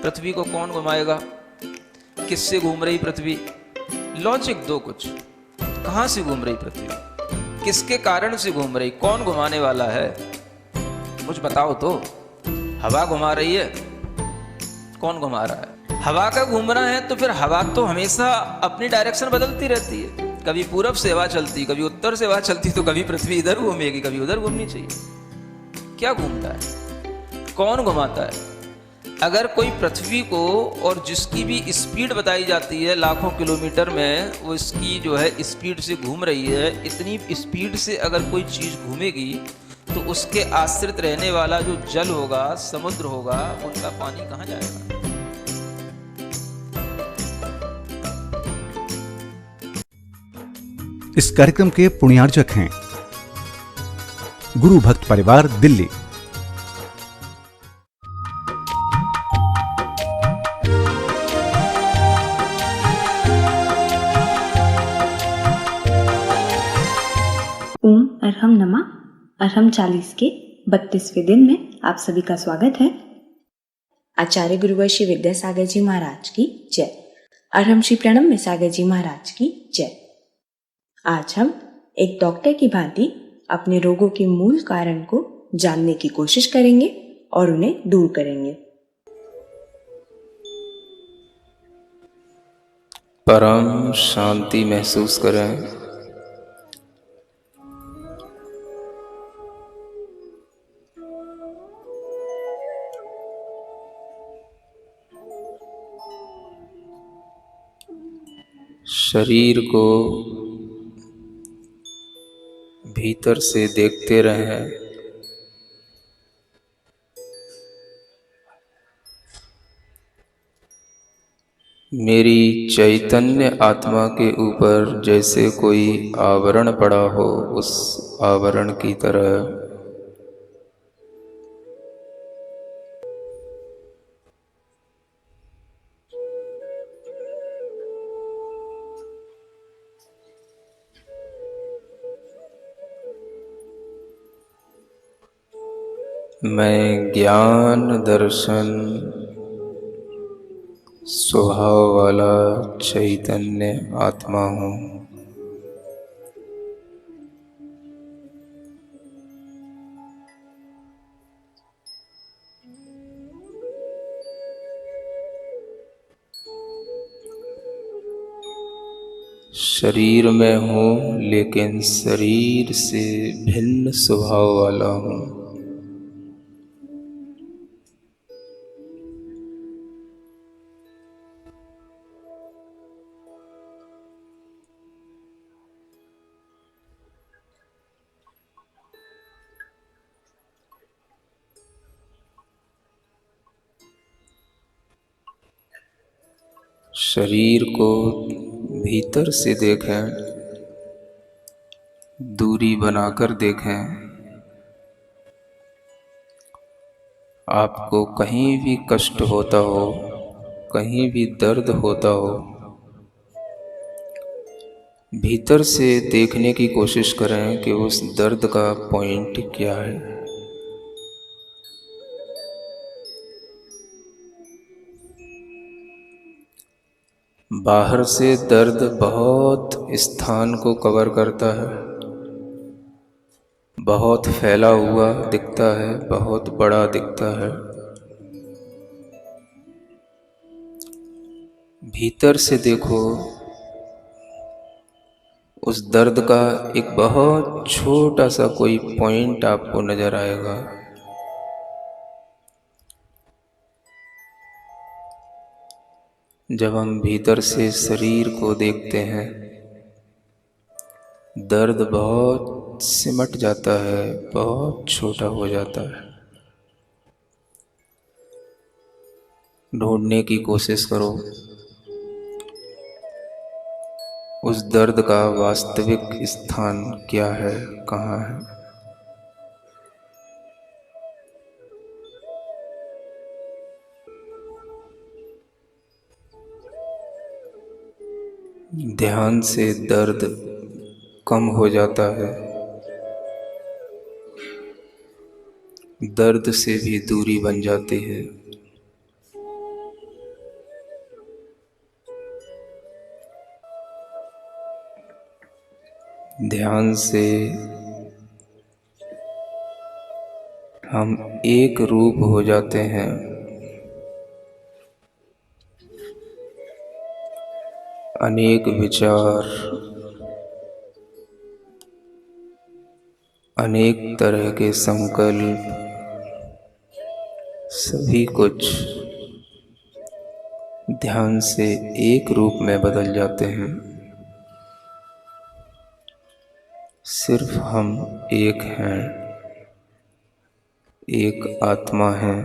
पृथ्वी को कौन घुमाएगा? किससे घूम रही पृथ्वी? लॉजिक दो कुछ। कहां से घूम रही पृथ्वी? किसके कारण से घूम रही? कौन घुमाने वाला है? कुछ बताओ तो। हवा घुमा रही है? कौन घुमा रहा है? हवा का घूमना है तो फिर हवा तो हमेशा अपनी डायरेक्शन बदलती रहती है। कभी पूरब से हवा चलती, कभी उत्तर से हवा चलती, तो कभी पृथ्वी इधर घूमेगी, कभी उधर घूमनी चाहिए। क्या घूमता है? कौन घुमाता है? अगर कोई पृथ्वी को, और जिसकी भी स्पीड बताई जाती है लाखों किलोमीटर में, वो इसकी जो है स्पीड से घूम रही है, इतनी स्पीड से अगर कोई चीज़ घूमेगी तो उसके आश्रित रहने वाला जो जल होगा, समुद्र होगा, उनका पानी कहाँ जाएगा? इस कार्यक्रम के पुण्यार्जक हैं गुरु भक्त परिवार, दिल्ली। ओम अरहम नमा अरहम 40 के 32वें दिन में आप सभी का स्वागत है। आचार्य गुरुवर श्री विद्यासागर जी महाराज की जय। अरहम श्री प्रणब में सागर जी महाराज की जय। आज हम एक डॉक्टर की भांति अपने रोगों के मूल कारण को जानने की कोशिश करेंगे और उन्हें दूर करेंगे। परम शांति महसूस करें। शरीर को भीतर से देखते रहें। मेरी चैतन्य आत्मा के ऊपर जैसे कोई आवरण पड़ा हो, उस आवरण की तरह मैं ज्ञान दर्शन स्वभाव वाला चैतन्य आत्मा हूँ। शरीर में हूँ लेकिन शरीर से भिन्न स्वभाव वाला हूँ। शरीर को भीतर से देखें, दूरी बनाकर देखें। आपको कहीं भी कष्ट होता हो, कहीं भी दर्द होता हो, भीतर से देखने की कोशिश करें कि उस दर्द का पॉइंट क्या है। बाहर से दर्द बहुत स्थान को कवर करता है, बहुत फैला हुआ दिखता है, बहुत बड़ा दिखता है। भीतर से देखो, उस दर्द का एक बहुत छोटा सा कोई पॉइंट आपको नजर आएगा। जब हम भीतर से शरीर को देखते हैं, दर्द बहुत सिमट जाता है, बहुत छोटा हो जाता है। ढूंढने की कोशिश करो उस दर्द का वास्तविक स्थान क्या है, कहाँ है। ध्यान से दर्द कम हो जाता है, दर्द से भी दूरी बन जाती है। ध्यान से हम एक रूप हो जाते हैं। अनेक विचार, अनेक तरह के संकल्प, सभी कुछ ध्यान से एक रूप में बदल जाते हैं। सिर्फ हम एक हैं, एक आत्मा है।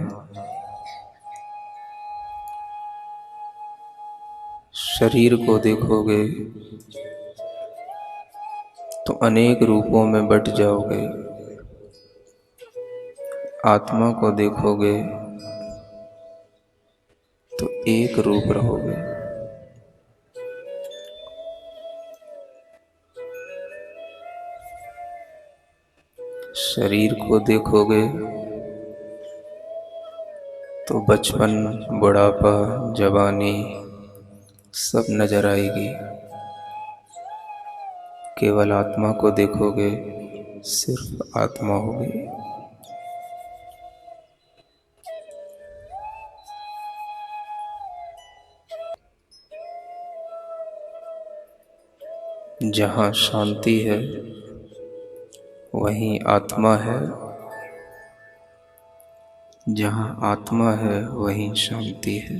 शरीर को देखोगे तो अनेक रूपों में बट जाओगे। आत्मा को देखोगे तो एक रूप रहोगे। शरीर को देखोगे तो बचपन, बुढ़ापा, जवानी सब नजर आएगी। केवल आत्मा को देखोगे, सिर्फ आत्मा होगी। जहाँ शांति है वहीं आत्मा है, जहाँ आत्मा है वहीं शांति है।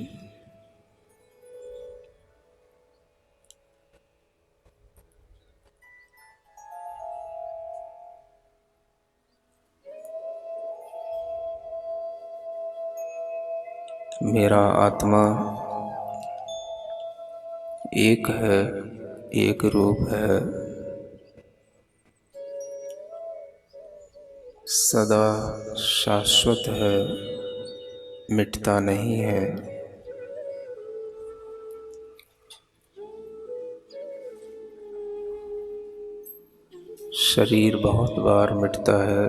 मेरा आत्मा एक है, एक रूप है, सदा शाश्वत है, मिटता नहीं है। शरीर बहुत बार मिटता है,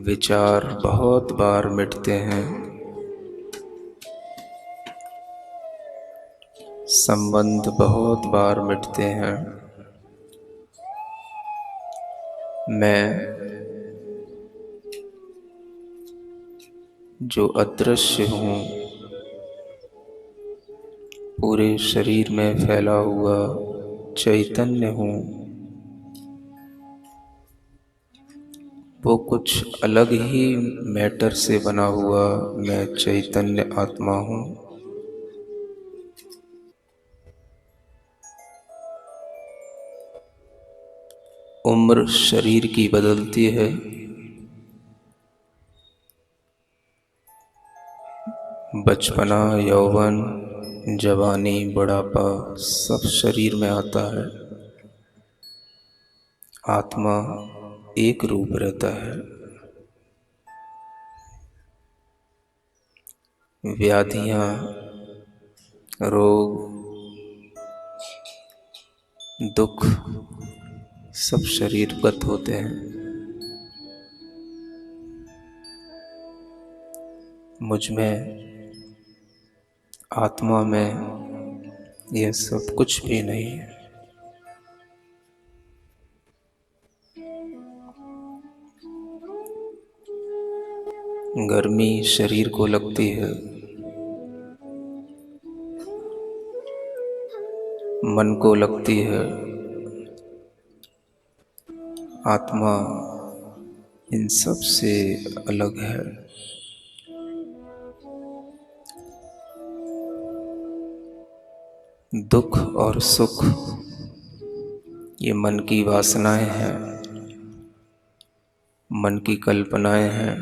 विचार बहुत बार मिटते हैं, संबंध बहुत बार मिटते हैं। मैं जो अदृश्य हूँ, पूरे शरीर में फैला हुआ चैतन्य हूँ, वो कुछ अलग ही मैटर से बना हुआ मैं चैतन्य आत्मा हूँ। उम्र शरीर की बदलती है, बचपना, यौवन, जवानी, बुढ़ापा सब शरीर में आता है। आत्मा एक रूप रहता है। व्याधियां, रोग, दुख सब शरीरगत होते हैं। मुझ में, आत्मा में यह सब कुछ भी नहीं है। गर्मी शरीर को लगती है, मन को लगती है। आत्मा इन सब से अलग है। दुख और सुख ये मन की वासनाएं हैं, मन की कल्पनाएं हैं।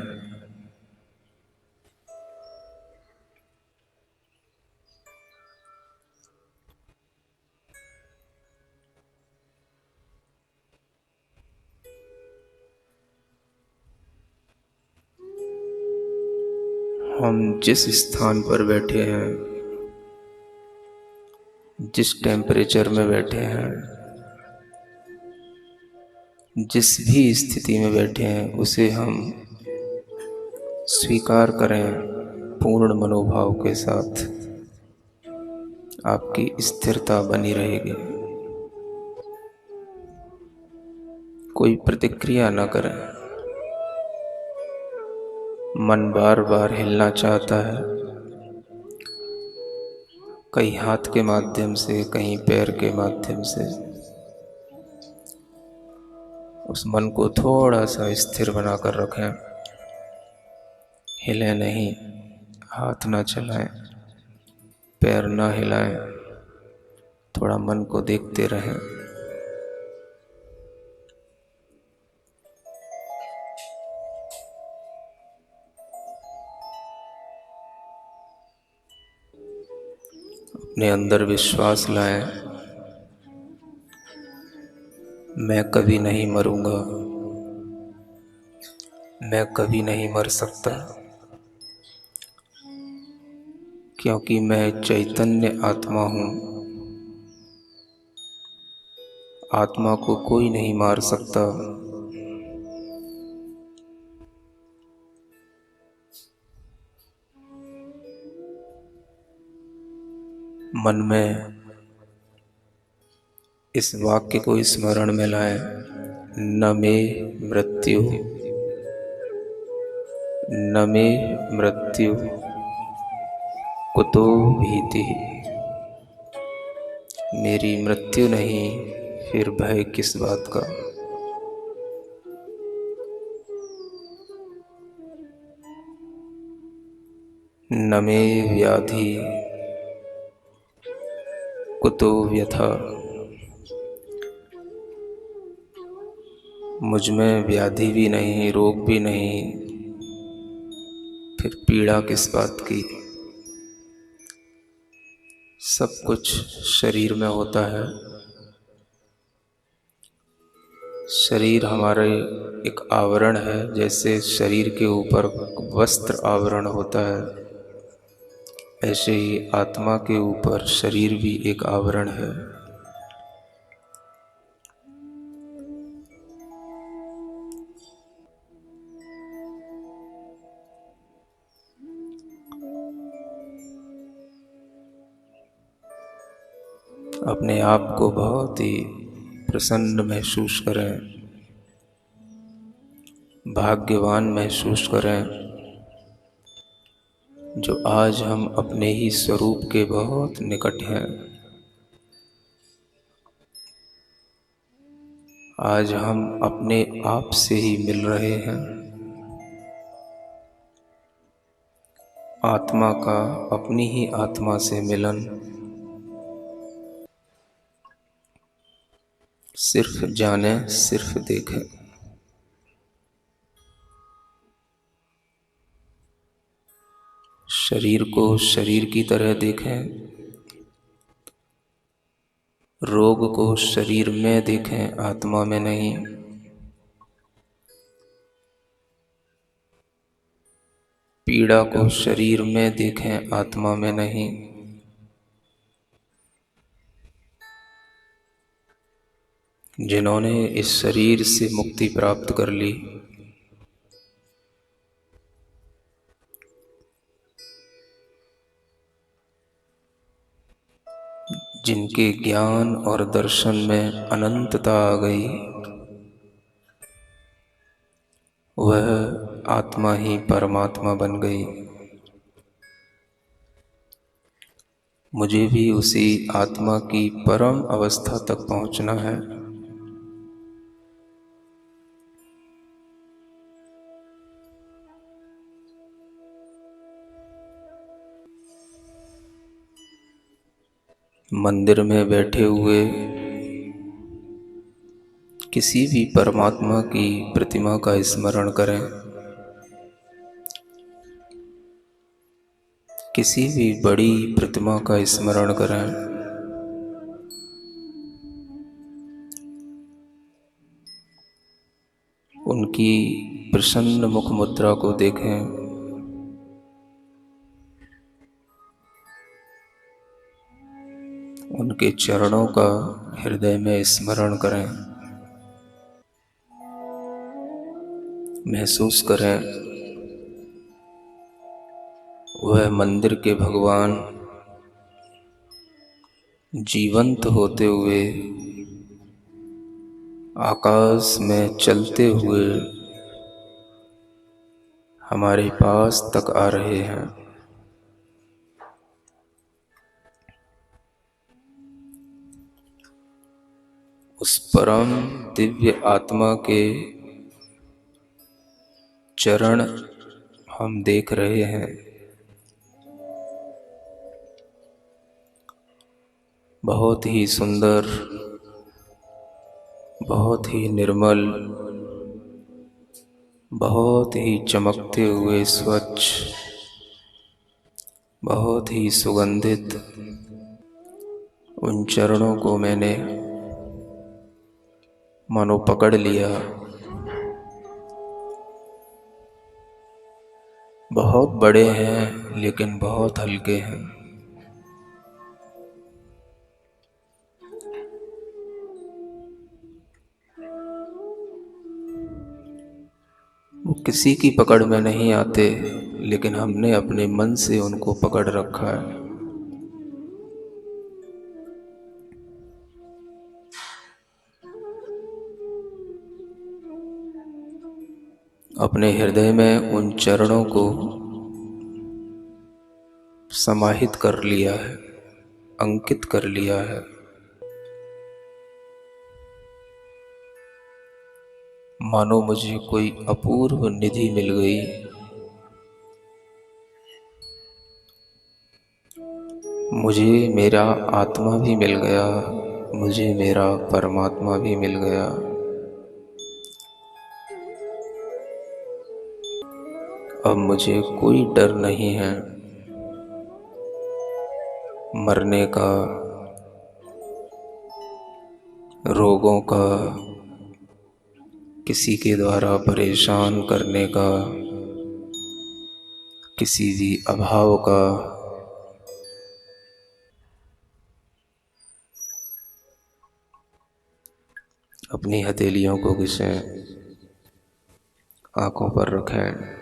हम जिस स्थान पर बैठे हैं, जिस टेम्परेचर में बैठे हैं, जिस भी स्थिति में बैठे हैं, उसे हम स्वीकार करें पूर्ण मनोभाव के साथ, आपकी स्थिरता बनी रहेगी। कोई प्रतिक्रिया न करें। मन बार बार हिलना चाहता है, कहीं हाथ के माध्यम से, कहीं पैर के माध्यम से। उस मन को थोड़ा सा स्थिर बनाकर रखें। हिले नहीं, हाथ ना चलाएं, पैर ना हिलाएं, थोड़ा मन को देखते रहें। अपने अंदर विश्वास लाएं, मैं कभी नहीं मरूंगा, मैं कभी नहीं मर सकता, क्योंकि मैं चैतन्य आत्मा हूँ। आत्मा को कोई नहीं मार सकता। मन में इस वाक्य को स्मरण में लाएं, न मे मृत्यु, न मे मृत्यु कुतो भीति। मेरी मृत्यु नहीं, फिर भय किस बात का। न मे व्याधि कुतो व्यथा। मुझ में व्याधि भी नहीं, रोग भी नहीं, फिर पीड़ा किस बात की। सब कुछ शरीर में होता है। शरीर हमारे एक आवरण है, जैसे शरीर के ऊपर वस्त्र आवरण होता है, ऐसे ही आत्मा के ऊपर शरीर भी एक आवरण है। अपने आप को बहुत ही प्रसन्न महसूस करें, भाग्यवान महसूस करें, जो आज हम अपने ही स्वरूप के बहुत निकट हैं। आज हम अपने आप से ही मिल रहे हैं। आत्मा का अपनी ही आत्मा से मिलन सिर्फ जाने, सिर्फ देखें। शरीर को शरीर की तरह देखें, रोग को शरीर में देखें, आत्मा में नहीं। पीड़ा को शरीर में देखें, आत्मा में नहीं। जिन्होंने इस शरीर से मुक्ति प्राप्त कर ली, जिनके ज्ञान और दर्शन में अनंतता आ गई, वह आत्मा ही परमात्मा बन गई। मुझे भी उसी आत्मा की परम अवस्था तक पहुंचना है। मंदिर में बैठे हुए किसी भी परमात्मा की प्रतिमा का स्मरण करें, किसी भी बड़ी प्रतिमा का स्मरण करें, उनकी प्रसन्न मुख मुद्रा को देखें, उनके चरणों का हृदय में स्मरण करें। महसूस करें वह मंदिर के भगवान जीवंत होते हुए आकाश में चलते हुए हमारे पास तक आ रहे हैं। उस परम दिव्य आत्मा के चरण हम देख रहे हैं। बहुत ही सुंदर, बहुत ही निर्मल, बहुत ही चमकते हुए स्वच्छ, बहुत ही सुगंधित उन चरणों को मैंने मानो पकड़ लिया। बहुत बड़े हैं लेकिन बहुत हल्के हैं। वो किसी की पकड़ में नहीं आते, लेकिन हमने अपने मन से उनको पकड़ रखा है। अपने हृदय में उन चरणों को समाहित कर लिया है, अंकित कर लिया है। मानो मुझे कोई अपूर्व निधि मिल गई। मुझे मेरा आत्मा भी मिल गया, मुझे मेरा परमात्मा भी मिल गया। अब मुझे कोई डर नहीं है मरने का, रोगों का, किसी के द्वारा परेशान करने का, किसी भी अभाव का। अपनी हथेलियों को घिसें, आंखों पर रखें।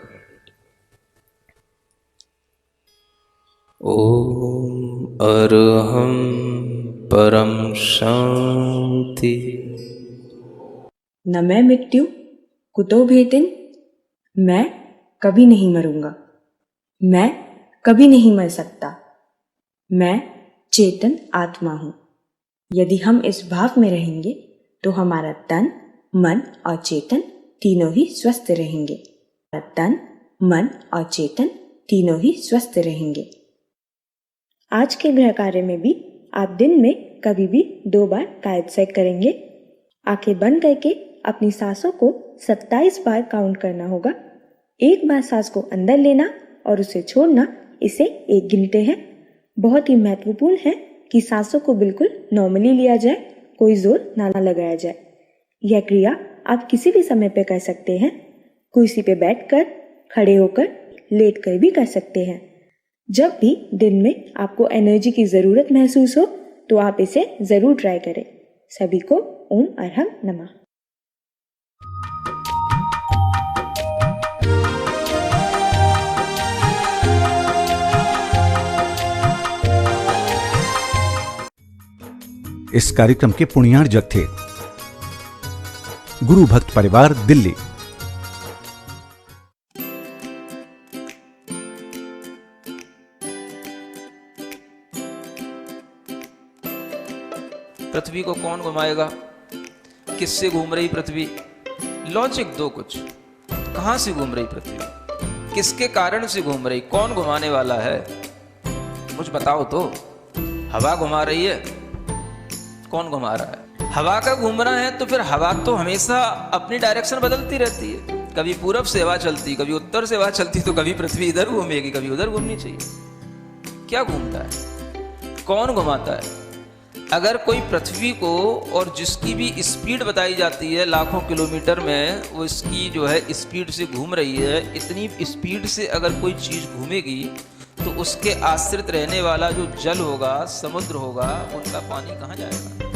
ओम अरहं परम शांति। न मैं मृत्यु कुतो भेतिन, मैं कभी नहीं मरूंगा, मैं कभी नहीं मर सकता, मैं चेतन आत्मा हूं। यदि हम इस भाव में रहेंगे तो हमारा तन, मन और चेतन तीनों ही स्वस्थ रहेंगे। तन, मन और चेतन तीनों ही स्वस्थ रहेंगे। आज के गृह कार्य में भी आप दिन में कभी भी 2 बार कायदसैक करेंगे। आंखें बंद करके अपनी सांसों को 27 बार काउंट करना होगा। एक बार सांस को अंदर लेना और उसे छोड़ना, इसे 1 गिनते हैं। बहुत ही महत्वपूर्ण है कि सांसों को बिल्कुल नॉर्मली लिया जाए, कोई जोर ना लगाया जाए। यह क्रिया आप किसी भी समय पे कर सकते हैं। कुर्सी पे बैठकर, खड़े होकर, लेटकर भी कर सकते हैं। जब भी दिन में आपको एनर्जी की जरूरत महसूस हो तो आप इसे जरूर ट्राई करें। सभी को ओम अरहं नमः। इस कार्यक्रम के पुण्यार्जक थे गुरु भक्त परिवार, दिल्ली। पृथ्वी को कौन घुमाएगा? किससे घूम रही पृथ्वी? लॉजिक दो कुछ। कहां से घूम रही पृथ्वी? किसके कारण से घूम रही? कौन घुमाने वाला है? कुछ बताओ तो। हवा घुमा रही है? कौन घुमा रहा है? हवा का घूमना है तो फिर हवा तो हमेशा अपनी डायरेक्शन बदलती रहती है। कभी पूरब से हवा चलती, कभी उत्तर से हवा चलती, तो कभी पृथ्वी इधर घूमेगी, कभी उधर घूमनी चाहिए। क्या घूमता है? कौन घुमाता है? अगर कोई पृथ्वी को, और जिसकी भी स्पीड बताई जाती है लाखों किलोमीटर में, वो इसकी जो है स्पीड से घूम रही है, इतनी स्पीड से अगर कोई चीज़ घूमेगी तो उसके आश्रित रहने वाला जो जल होगा, समुद्र होगा, उनका पानी कहाँ जाएगा?